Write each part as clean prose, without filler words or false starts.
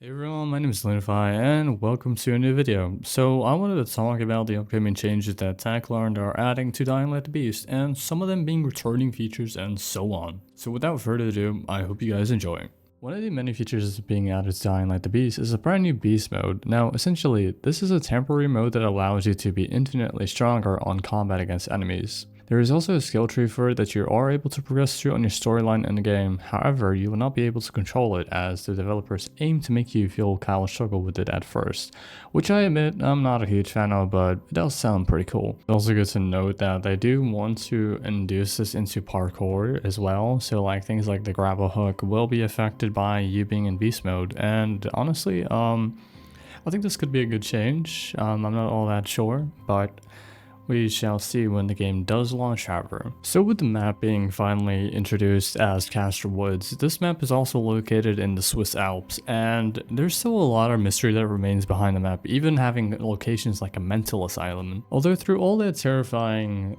Hey everyone, my name is Linify and welcome to a new video. So I wanted to talk about the upcoming changes that Techland are adding to Dying Light the Beast and some of them being returning features and so on. So without further ado, I hope you guys enjoy. One of the many features being added to Dying Light the Beast is a brand new Beast mode. Now essentially, this is a temporary mode that allows you to be infinitely stronger on combat against enemies. There is also a skill tree for it that you are able to progress through on your storyline in the game, however you will not be able to control it as the developers aim to make you feel kind of struggle with it at first, which I admit I'm not a huge fan of, but it does sound pretty cool. It's also good to note that they do want to induce this into parkour as well, so like things like the grapple hook will be affected by you being in beast mode, and honestly I think this could be a good change. I'm not all that sure, but we shall see when the game does launch, however. So with the map being finally introduced as Castor Woods, this map is also located in the Swiss Alps, and there's still a lot of mystery that remains behind the map, even having locations like a mental asylum. Although through all that terrifying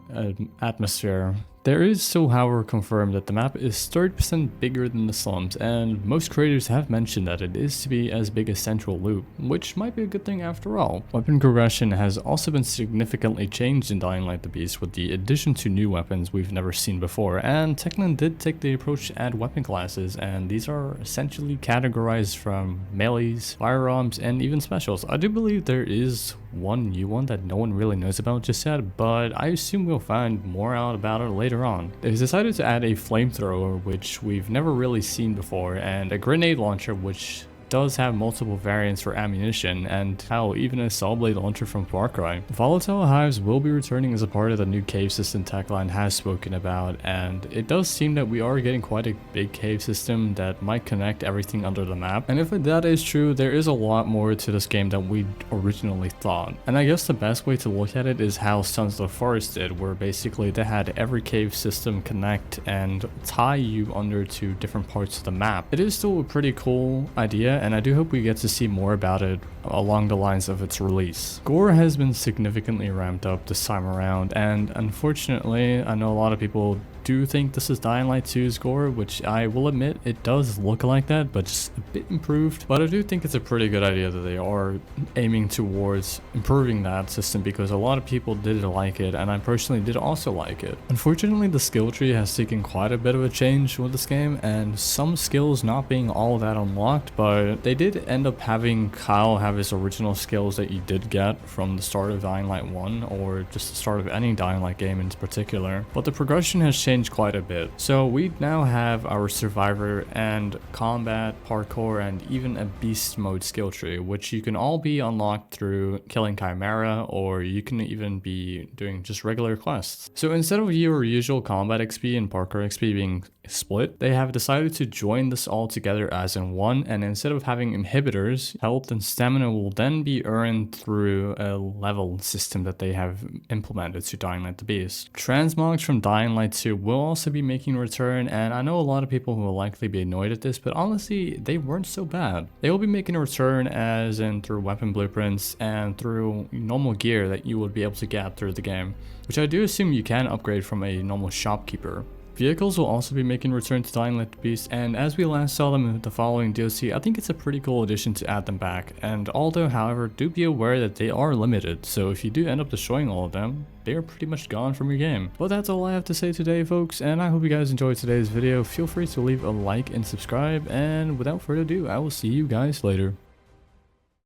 atmosphere, there is still, however, confirmed that the map is 30% bigger than the slums, and most creators have mentioned that it is to be as big as Central Loop, which might be a good thing after all. Weapon progression has also been significantly changed in Dying Light the Beast with the addition to new weapons we've never seen before, and Techland did take the approach to add weapon classes, and these are essentially categorized from melees, firearms, and even specials. I do believe there is one new one that no one really knows about just yet, but I assume we'll find more out about it later on. They've decided to add a flamethrower, which we've never really seen before, and a grenade launcher, which does have multiple variants for ammunition, and hell, even a saw blade launcher from Far Cry. Volatile hives will be returning as a part of the new cave system Techland has spoken about, and it does seem that we are getting quite a big cave system that might connect everything under the map. And if that is true, there is a lot more to this game than we originally thought. And I guess the best way to look at it is how Sons of the Forest did, where basically they had every cave system connect and tie you under to different parts of the map. It is still a pretty cool idea, and I do hope we get to see more about it along the lines of its release. Gore has been significantly ramped up this time around, and unfortunately I know a lot of people do think this is Dying Light 2's gore, which I will admit it does look like that, but just a bit improved. But I do think it's a pretty good idea that they are aiming towards improving that system, because a lot of people did like it, and I personally did also like it. Unfortunately, the skill tree has taken quite a bit of a change with this game, and some skills not being all that unlocked, but they did end up having Kyle have his original skills that you did get from the start of Dying Light 1, or just the start of any Dying Light game in particular. But the progression has changed quite a bit. So we now have our survivor and combat, parkour, and even a beast mode skill tree, which you can all be unlocked through killing Chimera, or you can even be doing just regular quests. So instead of your usual combat XP and parkour XP being split, they have decided to join this all together as in one, and instead of having inhibitors, health and stamina will then be earned through a level system that they have implemented to Dying Light the Beast. Transmogs from Dying Light 2 will also be making a return, and I know a lot of people who will likely be annoyed at this, but honestly they weren't so bad. They will be making a return as in through weapon blueprints and through normal gear that you would be able to get through the game, which I do assume you can upgrade from a normal shopkeeper. Vehicles will also be making a return to Dying Light the Beast, and as we last saw them in the following DLC, I think it's a pretty cool addition to add them back. And although, however, do be aware that they are limited, so if you do end up destroying all of them, they are pretty much gone from your game. But that's all I have to say today, folks, and I hope you guys enjoyed today's video. Feel free to leave a like and subscribe, and without further ado, I will see you guys later.